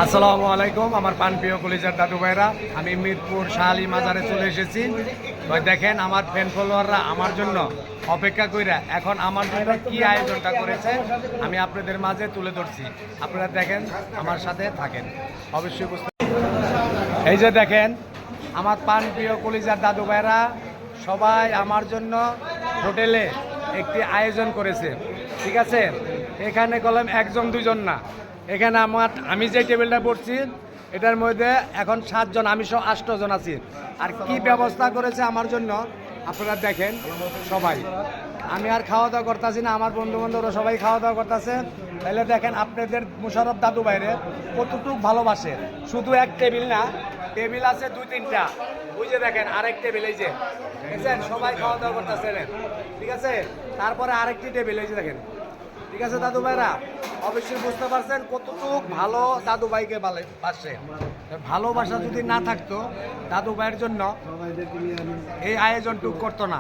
আসসালামু আলাইকুম আমার প্রাণপ্রিয় কলিজার দাদু ভাইরা, আমি মিরপুর শাহ আলী মাজারে চলে এসেছি। দেখেন আমার ফ্যান ফলোয়াররা আমার জন্য অপেক্ষা কইরা এখন আমার জন্য কি আয়োজনটা করেছে আমি আপনাদের মাঝে তুলে ধরছি। আপনারা দেখেন, আমার সাথে থাকেন, অবশ্যই বুঝতে। এই যে দেখেন আমার প্রাণপ্রিয় কলিজার দাদু ভাইরা সবাই আমার জন্য হোটেলে একটি আয়োজন করেছে, ঠিক আছে। এখানে কলম একজন দুজন না, এখানে আমি যে টেবিলটা পড়ছি এটার মধ্যে এখন 7 জন, আমি সহ 8 জন আছি। আর কি ব্যবস্থা করেছে আমার জন্য আপনারা দেখেন সবাই। আমি আর খাওয়া দাওয়া করতেছি না, আমার বন্ধু বান্ধবরা সবাই খাওয়া দাওয়া করতেছে। তাহলে দেখেন আপনাদের মুশারফ দাদু ভাইরে কতটুকু ভালোবাসে। শুধু এক টেবিল না, টেবিল আছে 2-3টা। ওই যে দেখেন আরেক টেবিল, এই যে দেখছেন সবাই খাওয়া দাওয়া করতেছে, ঠিক আছে। তারপরে আরেকটি টেবিল, এই যে দেখেন, ঠিক আছে। দাদু ভাইরা অবশ্যই বুঝতে পারছেন কতটুকু ভালো দাদু ভাইকে ভালোবাসে। ভালোবাসা যদি না থাকতো দাদু ভাইয়ের জন্য এই আয়োজনটুকু করতো না।